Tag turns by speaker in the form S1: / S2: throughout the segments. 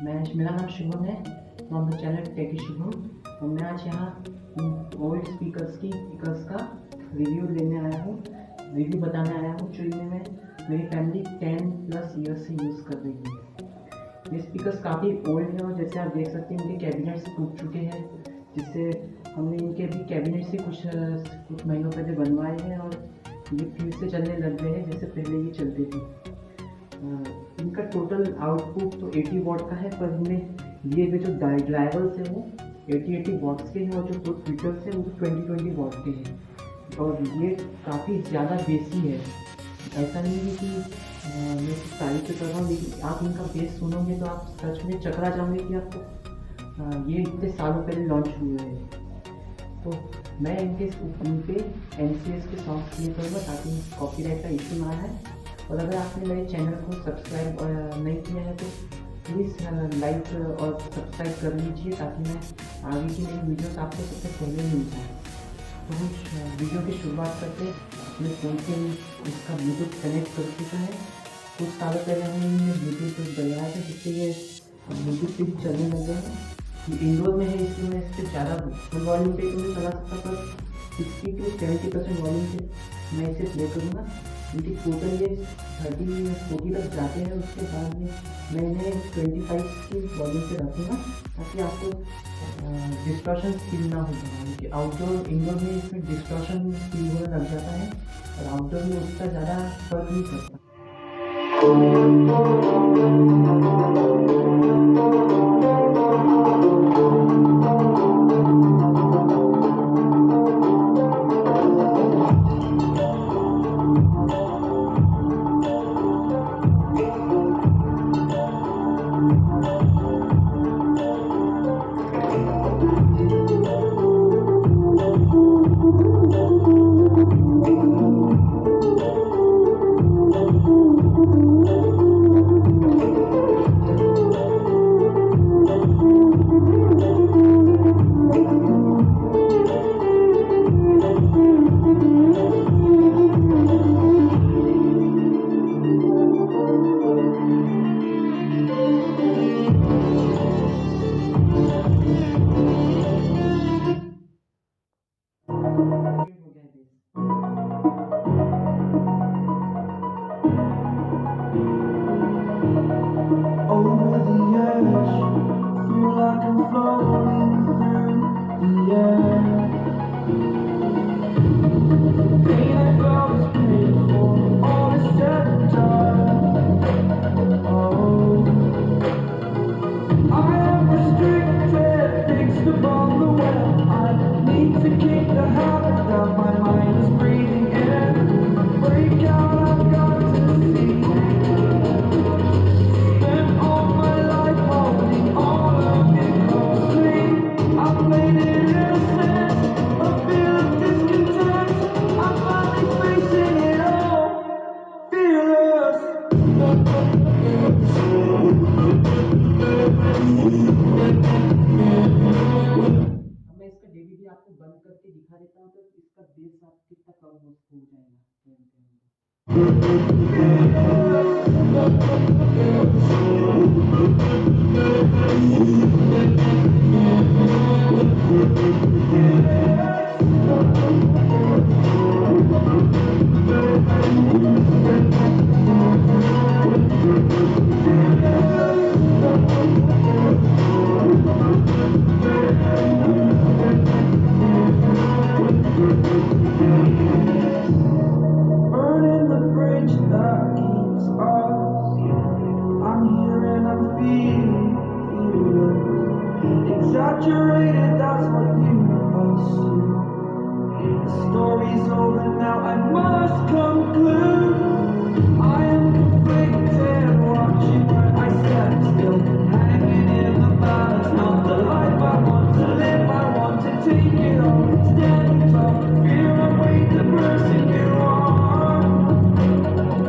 S1: मेरा नाम शुभम है फ्रॉम द चैनल टेकी शुभम। और मैं आज यहाँ ओल्ड स्पीकर्स का रिव्यू लेने आया हूँ, रिव्यू बताने आया हूँ जो इन्हें मैं मेरी फैमिली 10+ ईयर्स से यूज़ कर रही है। ये स्पीकर्स काफ़ी ओल्ड हैं और जैसे आप देख सकते हैं इनके कैबिनेट्स टूट चुके हैं, जिससे हमने इनके भी कैबिनेट से कुछ महीनों पहले बनवाए हैं और ये फिर से चलने लग गए हैं जैसे पहले ये चलते थे। इनका टोटल आउटपुट तो 80 वॉट का है, पर इनमें लिए हुए जो ड्राइवर्स हैं वो 80 वॉट्स के हैं और जो दो ट्विटर्स हैं वो 20 वॉट के हैं। और ये काफ़ी ज़्यादा बेसी है। ऐसा नहीं है कि मैं तारीफ कर रहा हूँ, लेकिन आप इनका बेस सुनोगे तो आप सच में चकरा जाओगे कि आपको ये इतने सालों पहले लॉन्च हुए हैं। तो मैं इनके NCS के सॉन्ग प्ले करूँगा ताकि कॉपीराइट का इशू ना आए। और अगर आपने मेरे चैनल को सब्सक्राइब नहीं किया है तो प्लीज़ लाइक और सब्सक्राइब कर लीजिए ताकि मैं आगे की नई वीडियोस आपको सबसे पहले मिल जाए। तो हम वीडियो की शुरुआत करते हैं। अपने फ़ोन से इसका ब्लूटूथ कनेक्ट कर चुका है। कुछ सालों पहले हमने ब्लूटूथ डलवाया था जिससे ये ब्लूटूथ पे भी चलने लगे हैं। ये इंडोर में है इसलिए मैं इस पर ज़्यादा फुल वॉल्यूम पे तो नहीं चला सकता, पर 60 to 70% वॉल्यूम पे मैं इसे प्ले करूँगा। इनकी टोटल ये 30-40 तक जाते हैं। उसके बाद में मैं इन्हें 25 की वॉल्यूम पे रखूँगा ताकि आपको डिस्टॉर्शन फील ना हो पाए, क्योंकि इंडोर में इसमें डिस्टॉर्शन फील होने लग जाता है और आउटडोर में उसका ज़्यादा फर्क नहीं पड़ता।
S2: Over the edge, feel like I'm floating through the air. Pain I felt is painful, all is said and done. Oh, I am restricted, fixed above the web. I need to kick the habit that my mind is breathing in. Break out, I've got to see.
S1: DVD आपको बंद करके दिखा देता हूँ तो इसका base आप कितना कम हो
S2: Burning the bridge that keeps us. I'm here and I'm feeling exaggerated, that's what you assume. The story's over now, I must conclude. I am conflicted, watching when I stand still, hanging in the balance, not the life I want to live. I want to take it all, standing tall, fear and weight, the person you are.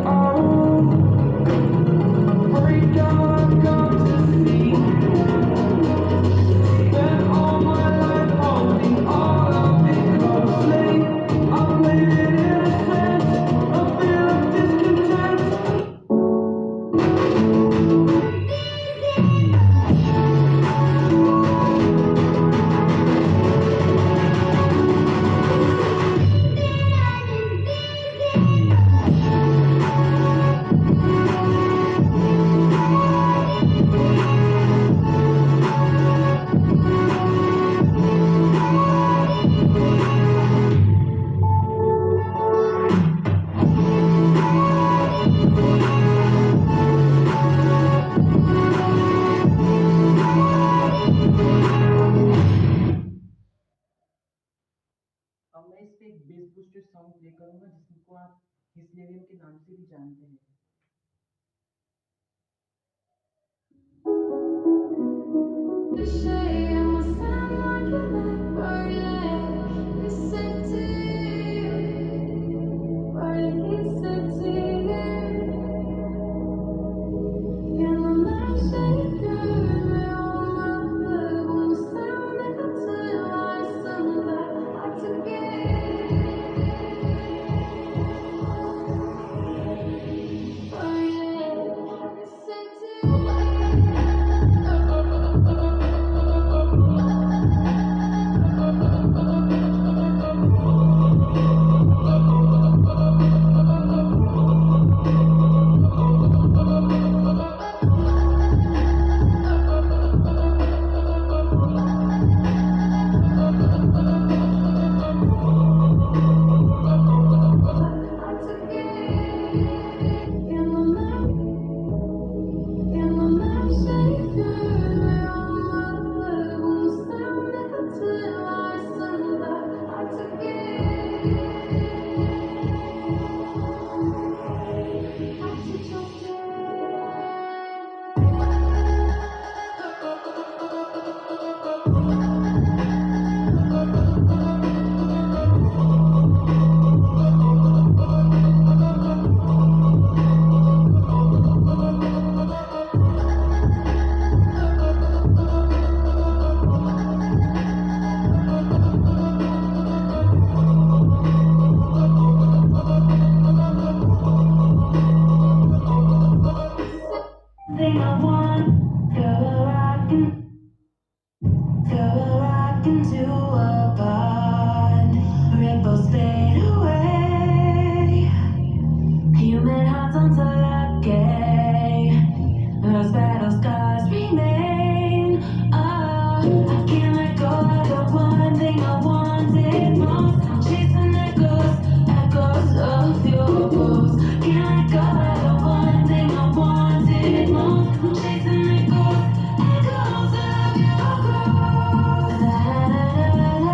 S2: Oh, break out, I've got to see. Spent all my life holding all of it closely. I'm living innocent. Thing I want, girl, rock into a pond. Ripples fade away. Human hearts on lucky. Those battle scars remain. Oh, I can't let go of the one thing I wanted most. I'm chasing echoes of your ghost. Can't let go of the one thing I wanted most. I'm chasing echoes of your ghost. La la la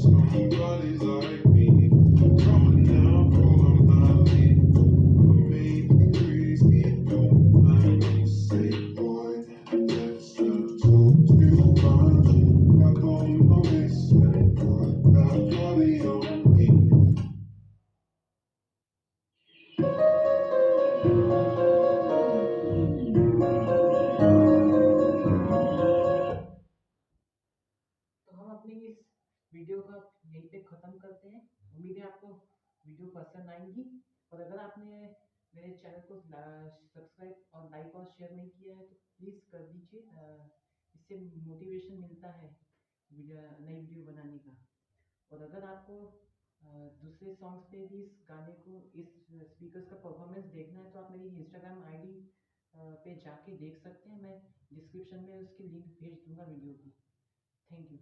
S2: Somebody's like me, coming now, follow my lead. Make me crazy, don't mind me. Say, boy, let's not talk too much. Back on my waist and put that body on me.
S1: तो हम अपनी इस video का यहीं पे ख़त्म करते हैं। उम्मीद है आपको वीडियो पसंद आएंगी, और अगर आपने मेरे चैनल को सब्सक्राइब और लाइक और शेयर नहीं किया है तो प्लीज़ कर दीजिए। इससे मोटिवेशन मिलता है नई वीडियो बनाने का। और अगर आपको दूसरे सॉन्ग्स पे भी इस गाने को, इस स्पीकर्स का परफॉर्मेंस देखना है तो आप मेरी इंस्टाग्राम आईडी पे जाके देख सकते हैं। मैं डिस्क्रिप्शन में उसकी लिंक भेज दूंगा वीडियो की। Thank you.